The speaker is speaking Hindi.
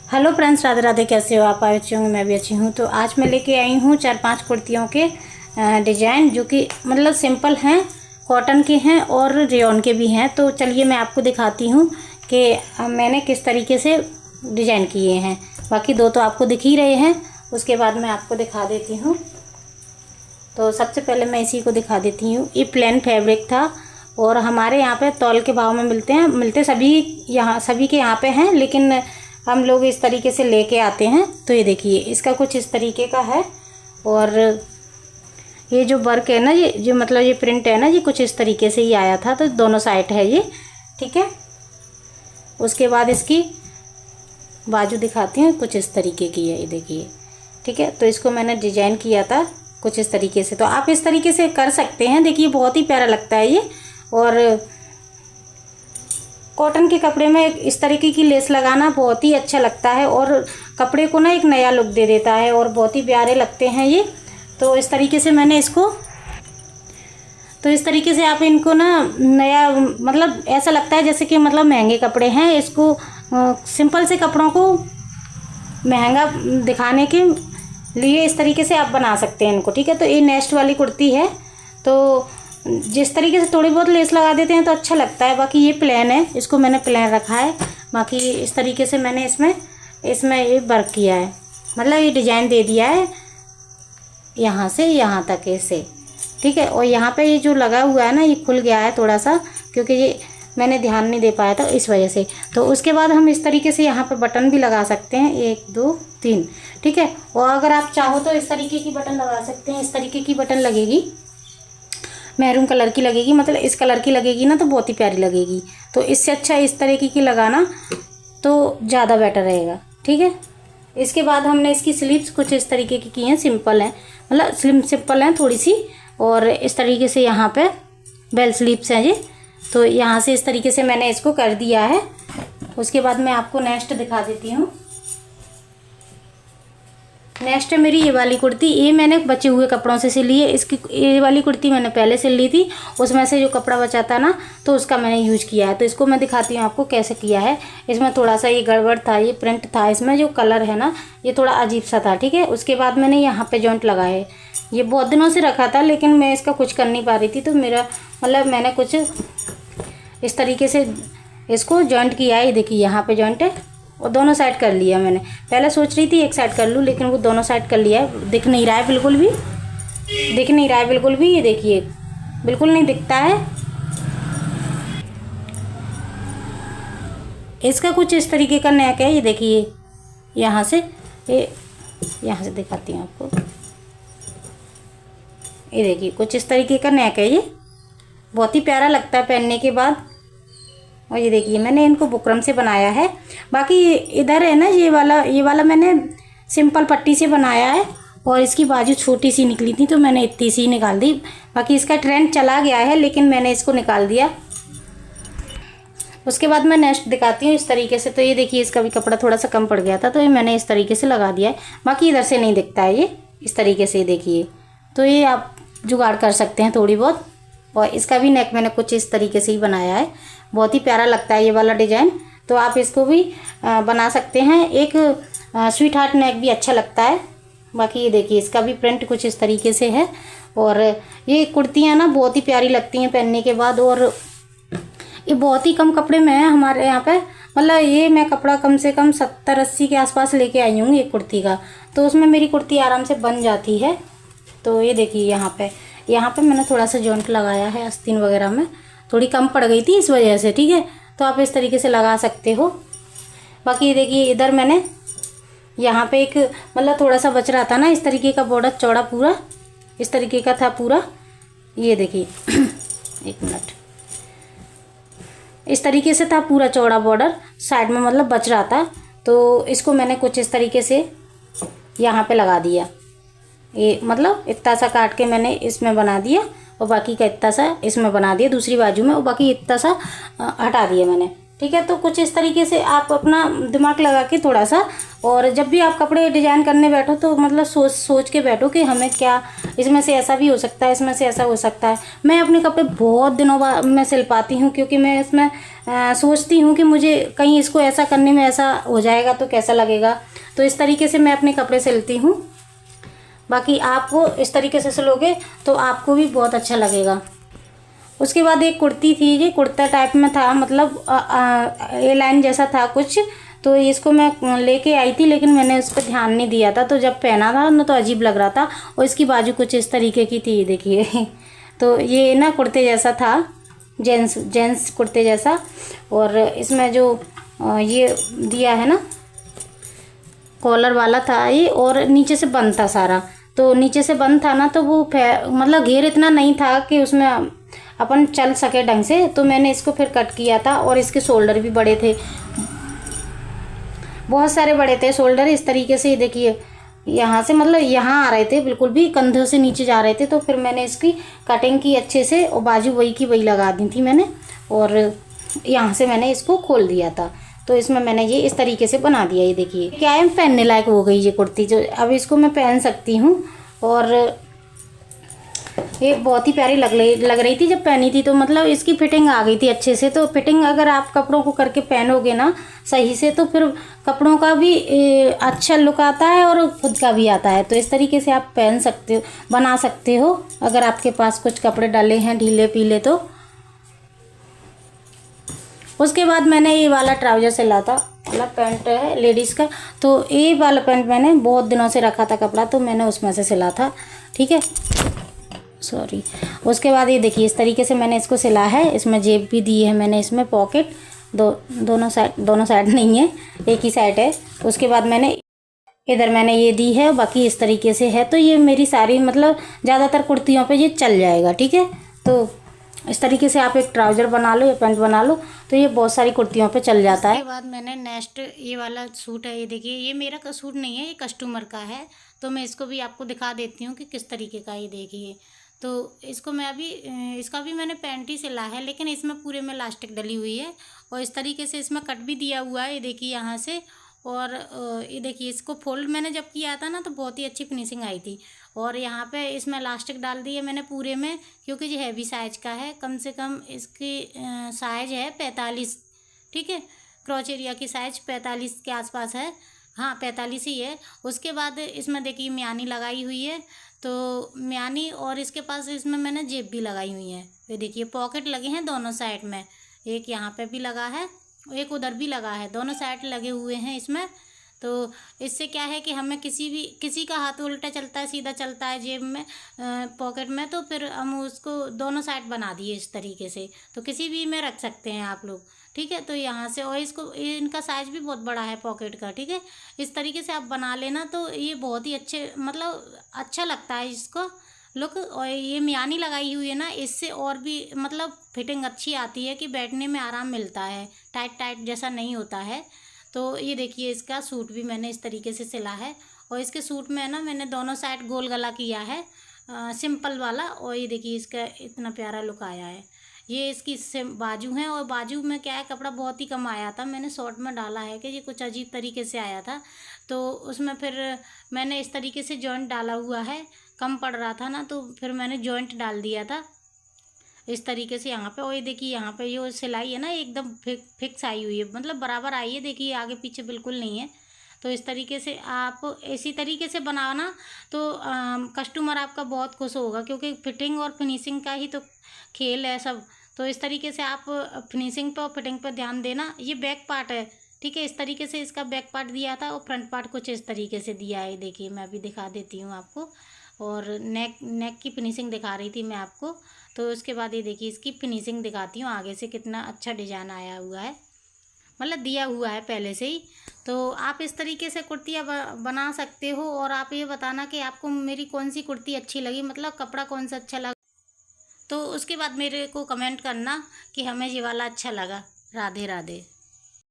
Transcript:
Hello friends, Radhe Radhe. कैसे हो आप? अच्छे होंगे, मैं भी अच्छी हूँ। तो आज मैं लेके आई हूँ 4-5 कुर्तियों के डिजाइन, जो कि मतलब सिंपल हैं, कॉटन के हैं और रेयॉन के भी हैं। तो चलिए मैं आपको दिखाती हूँ कि मैंने किस तरीके से डिजाइन किए हैं। बाकी दो तो आपको दिख ही रहे हैं, उसके बाद मैं आपको दिखा देती हूँ। तो सबसे पहले मैं इसी को दिखा देती हूँ। ये प्लेन फैब्रिक था और हमारे यहाँ पे तौल के भाव में मिलते सभी के यहाँ पे हैं, लेकिन हम लोग इस तरीके से लेके आते हैं। तो ये देखिए, इसका कुछ इस तरीके का है। और ये जो वर्क है ना, ये जो मतलब ये प्रिंट है ना, ये कुछ इस तरीके से ही आया था। तो दोनों साइड है ये, ठीक है। उसके बाद इसकी बाजू दिखाती हूँ, कुछ इस तरीके की है, ये देखिए, ठीक है। तो इसको मैंने डिजाइन किया था कुछ इस तरीके से। तो आप इस तरीके से कर सकते हैं। देखिए बहुत ही प्यारा लगता है ये। और कॉटन के कपड़े में इस तरीके की लेस लगाना बहुत ही अच्छा लगता है और कपड़े को ना एक नया लुक दे देता है और बहुत ही प्यारे लगते हैं ये। तो इस तरीके से मैंने इसको, तो इस तरीके से आप इनको ना नया, मतलब ऐसा लगता है जैसे कि मतलब महंगे कपड़े हैं। इसको सिंपल से कपड़ों को महंगा दिखाने के लिए इस तरीके से आप बना सकते हैं इनको, ठीक है। तो ये नेस्ट वाली कुर्ती है। तो जिस तरीके से थोड़ी बहुत लेस लगा देते हैं तो अच्छा लगता है। बाकी ये प्लेन है, इसको मैंने प्लेन रखा है। बाकी इस तरीके से मैंने इसमें ये वर्क किया है, मतलब ये डिजाइन दे दिया है यहाँ से यहाँ तक ऐसे, ठीक है। और यहाँ पे ये जो लगा हुआ है ना, ये खुल गया है थोड़ा सा, क्योंकि ये मैंने ध्यान नहीं दे पाया था इस वजह से। तो उसके बाद हम इस तरीके से यहाँ पे बटन भी लगा सकते हैं, 1 2 3, ठीक है। और अगर आप चाहो तो इस तरीके की बटन लगा सकते हैं। इस तरीके की बटन लगेगी, मैरून कलर की लगेगी, मतलब इस कलर की लगेगी ना तो बहुत ही प्यारी लगेगी। तो इससे अच्छा इस तरीके की लगाना तो ज़्यादा बेटर रहेगा, ठीक है। इसके बाद हमने इसकी स्लीव्स कुछ इस तरीके की हैं, सिंपल हैं, मतलब सिंपल हैं थोड़ी सी। और इस तरीके से यहाँ पे बेल स्लीव्स हैं ये। तो यहाँ से इस तरीके से मैंने इसको कर दिया है। उसके बाद मैं आपको नेक्स्ट दिखा देती हूँ। नेक्स्ट है मेरी ये वाली कुर्ती। ये मैंने बचे हुए कपड़ों से सिली है। इसकी ये वाली कुर्ती मैंने पहले सिल ली थी, उसमें से जो कपड़ा बचा था ना, तो उसका मैंने यूज किया है। तो इसको मैं दिखाती हूँ आपको कैसे किया है। इसमें थोड़ा सा ये गड़बड़ था, ये प्रिंट था, इसमें जो कलर है ना ये थोड़ा अजीब सा था, ठीक है। उसके बाद मैंने यहाँ पे जॉइंट लगाए। ये बहुत दिनों से रखा था, लेकिन मैं इसका कुछ कर नहीं पा रही थी। तो मेरा मतलब मैंने कुछ इस तरीके से इसको जॉइंट किया है। ये देखिए यहाँ पे जॉइंट है और दोनों साइड कर लिया मैंने। पहले सोच रही थी एक साइड कर लूँ, लेकिन वो दोनों साइड कर लिया है। दिख नहीं रहा है बिल्कुल भी, दिख नहीं रहा है बिल्कुल भी। ये देखिए बिल्कुल नहीं दिखता है। इसका कुछ इस तरीके का नेक है। ये देखिए यहाँ से, ये यहाँ से दिखाती हूँ आपको। ये देखिए कुछ इस तरीके का नेक है। ये बहुत ही प्यारा लगता है पहनने के बाद। और ये देखिए मैंने इनको बुकरम से बनाया है। बाकी इधर है ना, ये वाला मैंने सिंपल पट्टी से बनाया है। और इसकी बाजू छोटी सी निकली थी, तो मैंने इतनी सी निकाल दी। बाकी इसका ट्रेंड चला गया है, लेकिन मैंने इसको निकाल दिया। उसके बाद मैं नेक्स्ट दिखाती हूँ इस तरीके से। तो ये देखिए इसका भी कपड़ा थोड़ा सा कम पड़ गया था, तो ये मैंने इस तरीके से लगा दिया है। बाकी इधर से नहीं दिखता है ये, इस तरीके से देखिए। तो ये आप जुगाड़ कर सकते हैं थोड़ी बहुत। और इसका भी नेक मैंने कुछ इस तरीके से ही बनाया है। बहुत ही प्यारा लगता है ये वाला डिजाइन। तो आप इसको भी बना सकते हैं। एक स्वीट हार्ट नेक भी अच्छा लगता है। बाकी ये देखिए इसका भी प्रिंट कुछ इस तरीके से है। और ये कुर्तियाँ ना बहुत ही प्यारी लगती हैं पहनने के बाद। और ये बहुत ही कम कपड़े में है हमारे यहाँ पे, मतलब ये मैं कपड़ा कम से कम 70-80 के आसपास लेके आई हूँ एक कुर्ती का। तो उसमें मेरी कुर्ती आराम से बन जाती है। तो ये देखिए यहाँ पे मैंने थोड़ा सा जॉइंट लगाया है, आस्तीन वगैरह में थोड़ी कम पड़ गई थी इस वजह से, ठीक है। तो आप इस तरीके से लगा सकते हो। बाकी ये देखिए इधर मैंने यहाँ पे एक मतलब थोड़ा सा बच रहा था ना, इस तरीके का बॉर्डर चौड़ा पूरा इस तरीके का था पूरा। ये देखिए एक मिनट, इस तरीके से था पूरा चौड़ा बॉर्डर, साइड में मतलब बच रहा था। तो इसको मैंने कुछ इस तरीके से यहाँ पे लगा दिया। ये मतलब इतना सा काट के मैंने इसमें बना दिया और बाकी का इतना सा इसमें बना दिया दूसरी बाजू में, और बाकी इतना सा हटा दिया मैंने। ठीक है। तो कुछ इस तरीके से आप अपना दिमाग लगा के थोड़ा सा, और जब भी आप कपड़े डिजाइन करने बैठो तो मतलब सोच के बैठो कि हमें क्या, इसमें से ऐसा भी हो सकता है, इसमें से ऐसा हो सकता है। मैं अपने कपड़े बहुत दिनों बाद में सिल पाती हूँ, क्योंकि मैं इसमें सोचती हूँ कि मुझे कहीं इसको ऐसा करने में ऐसा हो जाएगा तो कैसा लगेगा। तो इस तरीके से मैं अपने कपड़े सिलती हूँ। बाकी आपको इस तरीके से सिलोगे तो आपको भी बहुत अच्छा लगेगा। उसके बाद एक कुर्ती थी, ये कुर्ता टाइप में था, मतलब ए लाइन जैसा था कुछ। तो इसको मैं लेके आई थी, लेकिन मैंने उस पर ध्यान नहीं दिया था, तो जब पहना था ना तो अजीब लग रहा था। और इसकी बाजू कुछ इस तरीके की थी, देखिए। तो ये ना कुर्ते जैसा था, जेंट्स कुर्ते जैसा। और इसमें जो ये दिया है ना, कॉलर वाला था ये, और नीचे से बंद था सारा। तो नीचे से बंद था ना, तो वो मतलब घेर इतना नहीं था कि उसमें अपन चल सके ढंग से। तो मैंने इसको फिर कट किया था, और इसके शोल्डर भी बड़े थे, बहुत सारे बड़े थे शोल्डर। इस तरीके से देखिए, यहाँ से मतलब यहाँ आ रहे थे, बिल्कुल भी कंधों से नीचे जा रहे थे। तो फिर मैंने इसकी कटिंग की अच्छे से, और बाजू वही की वही लगा दी थी मैंने, और यहाँ से मैंने इसको खोल दिया था। तो इसमें मैंने ये इस तरीके से बना दिया। ये देखिए क्या है, पहनने लायक हो गई ये कुर्ती, जो अब इसको मैं पहन सकती हूँ। और ये बहुत ही प्यारी लग रही थी जब पहनी थी। तो मतलब इसकी फिटिंग आ गई थी अच्छे से। तो फिटिंग अगर आप कपड़ों को करके पहनोगे ना सही से, तो फिर कपड़ों का भी अच्छा लुक आता है और खुद का भी आता है। तो इस तरीके से आप पहन सकते हो, बना सकते हो, अगर आपके पास कुछ कपड़े डाले हैं ढीले पीले तो। उसके बाद मैंने ये वाला ट्राउजर सिला था, मतलब पैंट है लेडीज़ का। तो ये वाला पैंट मैंने बहुत दिनों से रखा था कपड़ा, तो मैंने उसमें से सिला था, ठीक है, सॉरी। उसके बाद ये देखिए इस तरीके से मैंने इसको सिला है। इसमें जेब भी दी है मैंने, इसमें पॉकेट दोनों साइड नहीं है, एक ही साइड है। उसके बाद मैंने इधर मैंने ये दी है, बाकी इस तरीके से है। तो ये मेरी सारी मतलब ज़्यादातर कुर्तियों पे ये चल जाएगा, ठीक है। तो इस तरीके से आप एक ट्राउज़र बना लो या पैंट बना लो, तो ये बहुत सारी कुर्तियों पे चल जाता है। उसके बाद मैंने नेक्स्ट ये वाला सूट है, ये देखिए, ये मेरा सूट नहीं है, ये कस्टमर का है। तो मैं इसको भी आपको दिखा देती हूँ कि किस तरीके का, ये देखिए। तो इसको मैं अभी, इसका भी मैंने पैंट ही सिला है, लेकिन इसमें पूरे में इलास्टिक डली हुई है, और इस तरीके से इसमें कट भी दिया हुआ है, ये देखिए यहाँ से। और ये देखिए, इसको फोल्ड मैंने जब किया था ना तो बहुत ही अच्छी फिनिशिंग आई थी। और यहाँ पे इसमें इलास्टिक डाल दी है मैंने पूरे में, क्योंकि ये हैवी साइज़ का है। कम से कम इसकी साइज़ है 45, ठीक है। क्रॉच एरिया की साइज़ 45 के आसपास है, हाँ 45 ही है। उसके बाद इसमें देखिए म्यानी लगाई हुई है, तो म्यानी, और इसके पास इसमें मैंने जेब भी लगाई हुई है। ये देखिए पॉकेट लगे हैं दोनों साइड में, एक यहाँ पे भी लगा है, एक उधर भी लगा है, दोनों साइड लगे हुए हैं इसमें। तो इससे क्या है कि हमें किसी का हाथ उल्टा चलता है, सीधा चलता है जेब में, पॉकेट में, तो फिर हम उसको दोनों साइड बना दिए इस तरीके से। तो किसी भी में रख सकते हैं आप लोग, ठीक है। तो यहाँ से, और इसको, इनका साइज़ भी बहुत बड़ा है पॉकेट का, ठीक है। इस तरीके से आप बना लेना, तो ये बहुत ही अच्छे, मतलब अच्छा लगता है इसको लुक। और ये म्यानी लगाई हुई है ना, इससे और भी मतलब फिटिंग अच्छी आती है, कि बैठने में आराम मिलता है, टाइट जैसा नहीं होता है। तो ये देखिए इसका सूट भी मैंने इस तरीके से सिला है, और इसके सूट में ना मैंने दोनों साइड गोल गला किया है, सिंपल वाला। और ये देखिए इसका इतना प्यारा लुक आया है। ये इसकी बाजू हैं, और बाजू में क्या है, कपड़ा बहुत ही कम आया था, मैंने शॉर्ट में डाला है कि ये कुछ अजीब तरीके से आया था। तो उसमें फिर मैंने इस तरीके से जॉइंट डाला हुआ है, कम पड़ रहा था ना, तो फिर मैंने जॉइंट डाल दिया था इस तरीके से यहाँ पे। और ये देखिए यहाँ पे जो सिलाई है ना एकदम फिक्स आई हुई है, मतलब बराबर आई है, देखिए आगे पीछे बिल्कुल नहीं है। तो इस तरीके से आप इसी तरीके से बनाना, तो कस्टमर आपका बहुत खुश होगा, क्योंकि फिटिंग और फिनिशिंग का ही तो खेल है सब। तो इस तरीके से आप फिनिशिंग पे और फिटिंग पे ध्यान देना। ये बैक पार्ट है, ठीक है, इस तरीके से इसका बैक पार्ट दिया था, और फ्रंट पार्ट कुछ इस तरीके से दिया है। देखिए मैं अभी दिखा देती हूँ आपको, और नेक की फिनिशिंग दिखा रही थी मैं आपको। तो उसके बाद ये देखिए इसकी फिनिशिंग दिखाती हूँ आगे से, कितना अच्छा डिजाइन आया हुआ है, मतलब दिया हुआ है पहले से ही। तो आप इस तरीके से कुर्तियाँ बना सकते हो। और आप ये बताना कि आपको मेरी कौन सी कुर्ती अच्छी लगी, मतलब कपड़ा कौन सा अच्छा लगा। तो उसके बाद मेरे को कमेंट करना कि हमें ये वाला अच्छा लगा। राधे राधे।